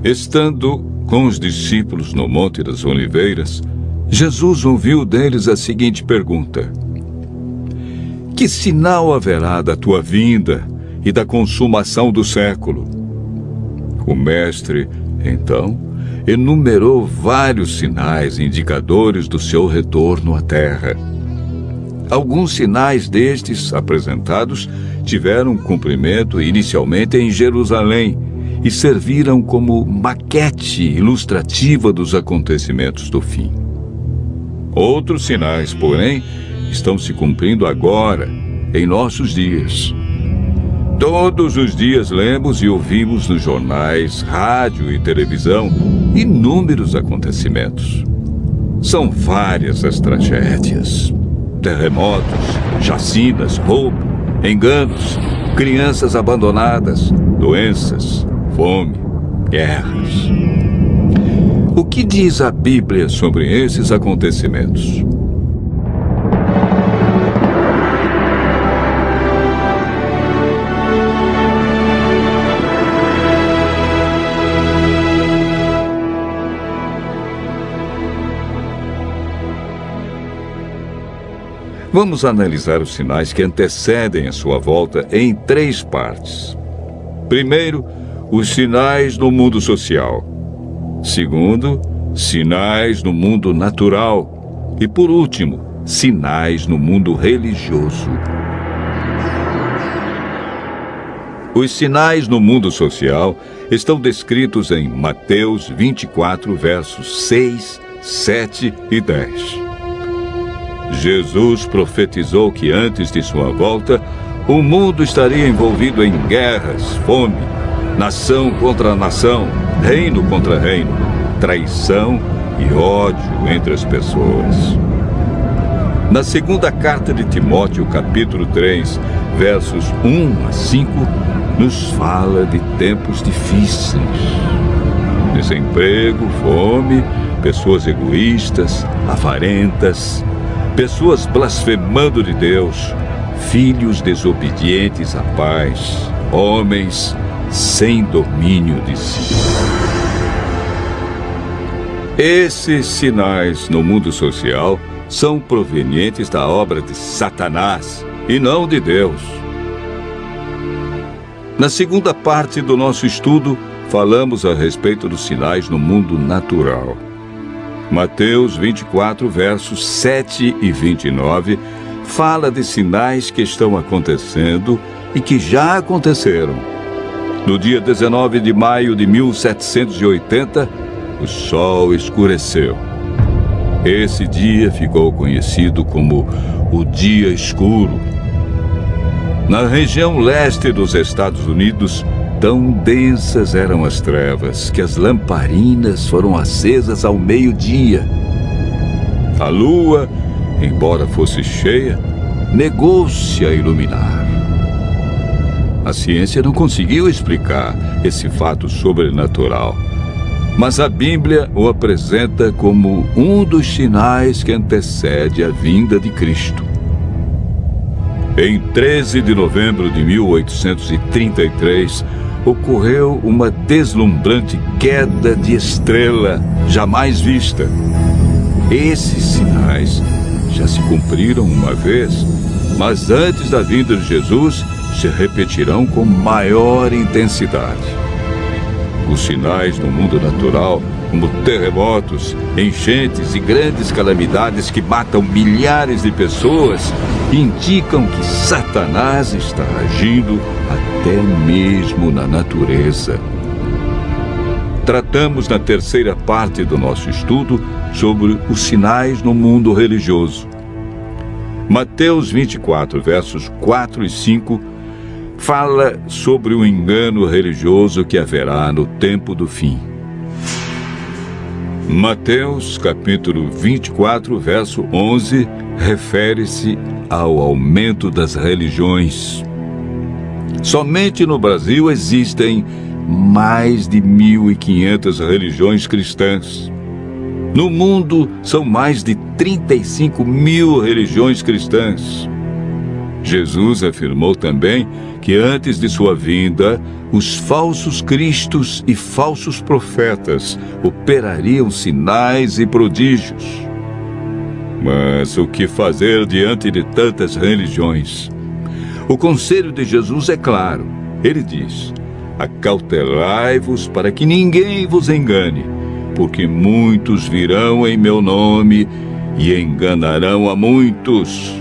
Estando com os discípulos no Monte das Oliveiras, Jesus ouviu deles a seguinte pergunta: Que sinal haverá da tua vinda e da consumação do século? O mestre, então, enumerou vários sinais indicadores do seu retorno à terra. Alguns sinais destes apresentados tiveram cumprimento inicialmente em Jerusalém e serviram como maquete ilustrativa dos acontecimentos do fim. Outros sinais, porém, estão se cumprindo agora, em nossos dias. Todos os dias lemos e ouvimos nos jornais, rádio e televisão inúmeros acontecimentos. São várias as tragédias: terremotos, chacinas, roubo, enganos, crianças abandonadas, doenças, fome, guerras. O que diz a Bíblia sobre esses acontecimentos? Vamos analisar os sinais que antecedem a sua volta em 3 partes. Primeiro, os sinais no mundo social. Segundo, sinais no mundo natural. E, por último, sinais no mundo religioso. Os sinais no mundo social estão descritos em Mateus 24, versos 6, 7 e 10. Jesus profetizou que antes de sua volta, o mundo estaria envolvido em guerras, fome, nação contra nação, reino contra reino, traição e ódio entre as pessoas. Na segunda carta de Timóteo, capítulo 3, versos 1 a 5, nos fala de tempos difíceis. Desemprego, fome, pessoas egoístas, avarentas, pessoas blasfemando de Deus, filhos desobedientes à paz, homens sem domínio de si. Esses sinais no mundo social são provenientes da obra de Satanás e não de Deus. Na segunda parte do nosso estudo, falamos a respeito dos sinais no mundo natural. Mateus 24, versos 7 e 29, fala de sinais que estão acontecendo e que já aconteceram. No dia 19 de maio de 1780, o sol escureceu. Esse dia ficou conhecido como o Dia Escuro. Na região leste dos Estados Unidos, tão densas eram as trevas que as lamparinas foram acesas ao meio-dia. A lua, embora fosse cheia, negou-se a iluminar. A ciência não conseguiu explicar esse fato sobrenatural, mas a Bíblia o apresenta como um dos sinais que antecede a vinda de Cristo. Em 13 de novembro de 1833, ocorreu uma deslumbrante queda de estrela jamais vista. Esses sinais já se cumpriram uma vez, mas antes da vinda de Jesus se repetirão com maior intensidade. Os sinais no mundo natural, como terremotos, enchentes e grandes calamidades que matam milhares de pessoas, indicam que Satanás está agindo até mesmo na natureza. Tratamos na terceira parte do nosso estudo sobre os sinais no mundo religioso. Mateus 24, versos 4 e 5, fala sobre o engano religioso que haverá no tempo do fim. Mateus, capítulo 24, verso 11, refere-se ao aumento das religiões. Somente no Brasil existem mais de 1.500 religiões cristãs. No mundo, são mais de 35 mil religiões cristãs. Jesus afirmou também que antes de sua vinda, os falsos cristos e falsos profetas operariam sinais e prodígios. Mas o que fazer diante de tantas religiões? O conselho de Jesus é claro. Ele diz: acautelai-vos para que ninguém vos engane, porque muitos virão em meu nome e enganarão a muitos.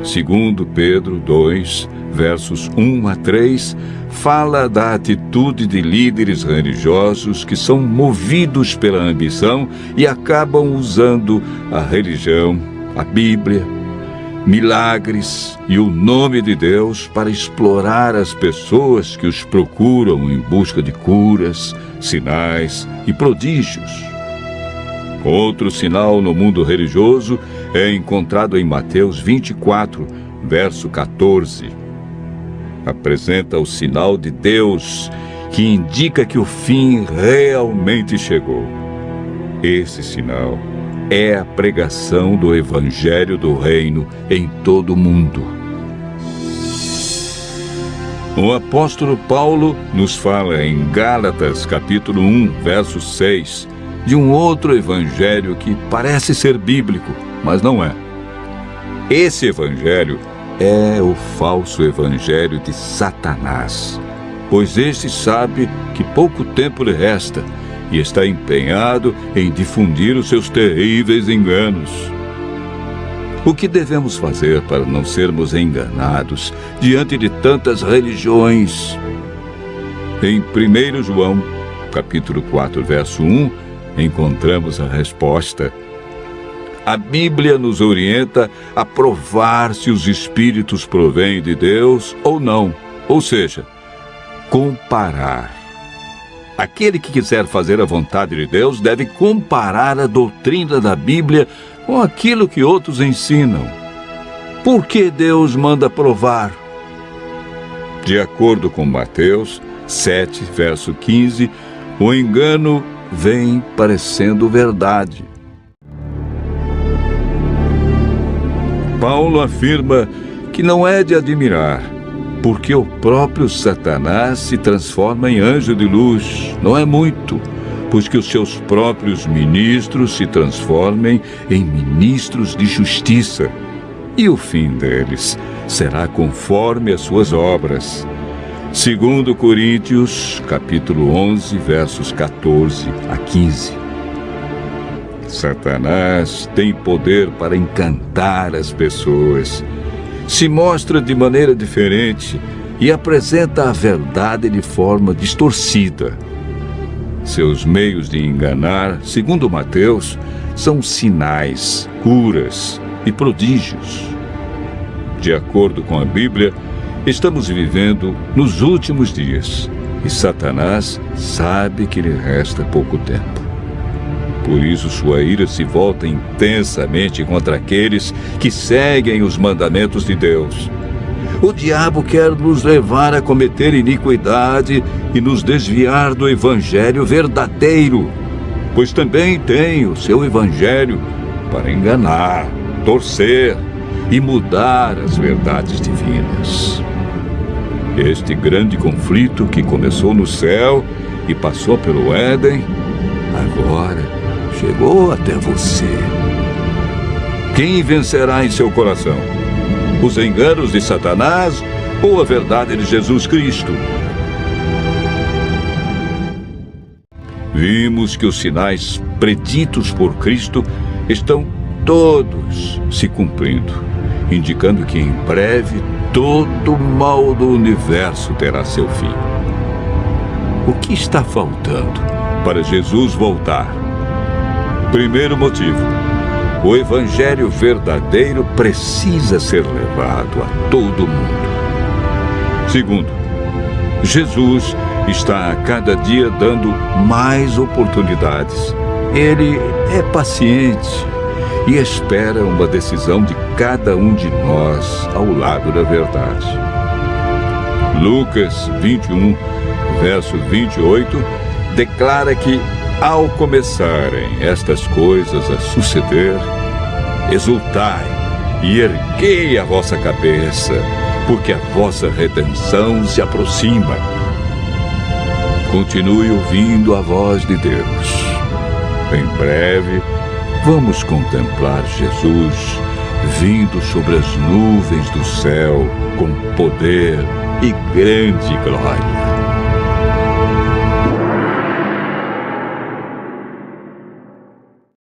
Segundo Pedro 2, versos 1 a 3, fala da atitude de líderes religiosos que são movidos pela ambição e acabam usando a religião, a Bíblia, milagres e o nome de Deus para explorar as pessoas que os procuram em busca de curas, sinais e prodígios. Outro sinal no mundo religioso é encontrado em Mateus 24, verso 14. Apresenta o sinal de Deus que indica que o fim realmente chegou. Esse sinal é a pregação do Evangelho do Reino em todo o mundo. O apóstolo Paulo nos fala em Gálatas, capítulo 1, verso 6, de um outro evangelho que parece ser bíblico, mas não é. Esse evangelho é o falso evangelho de Satanás, pois este sabe que pouco tempo lhe resta e está empenhado em difundir os seus terríveis enganos. O que devemos fazer para não sermos enganados diante de tantas religiões? Em 1 João, capítulo 4, verso 1, encontramos a resposta. A Bíblia nos orienta a provar se os espíritos provêm de Deus ou não, ou seja, comparar. Aquele que quiser fazer a vontade de Deus deve comparar a doutrina da Bíblia com aquilo que outros ensinam. Por que Deus manda provar? De acordo com Mateus 7, verso 15, o engano vem parecendo verdade. Paulo afirma que não é de admirar, porque o próprio Satanás se transforma em anjo de luz. Não é muito, pois que os seus próprios ministros se transformem em ministros de justiça, e o fim deles será conforme as suas obras. Segundo Coríntios, capítulo 11, versos 14 a 15. Satanás tem poder para encantar as pessoas. Se mostra de maneira diferente e apresenta a verdade de forma distorcida. Seus meios de enganar, segundo Mateus, são sinais, curas e prodígios. De acordo com a Bíblia, estamos vivendo nos últimos dias e Satanás sabe que lhe resta pouco tempo. Por isso sua ira se volta intensamente contra aqueles que seguem os mandamentos de Deus. O diabo quer nos levar a cometer iniquidade e nos desviar do evangelho verdadeiro, pois também tem o seu evangelho para enganar, torcer e mudar as verdades divinas. Este grande conflito que começou no céu e passou pelo Éden, agora chegou até você. Quem vencerá em seu coração? Os enganos de Satanás ou a verdade de Jesus Cristo? Vimos que os sinais preditos por Cristo estão todos se cumprindo, indicando que em breve todo o mal do universo terá seu fim. O que está faltando para Jesus voltar? Primeiro motivo: o evangelho verdadeiro precisa ser levado a todo mundo. Segundo, Jesus está a cada dia dando mais oportunidades. Ele é paciente e espera uma decisão de cada um de nós ao lado da verdade. Lucas 21, verso 28, declara que, ao começarem estas coisas a suceder, exultai e erguei a vossa cabeça, porque a vossa redenção se aproxima. Continue ouvindo a voz de Deus. Em breve, vamos contemplar Jesus vindo sobre as nuvens do céu com poder e grande glória.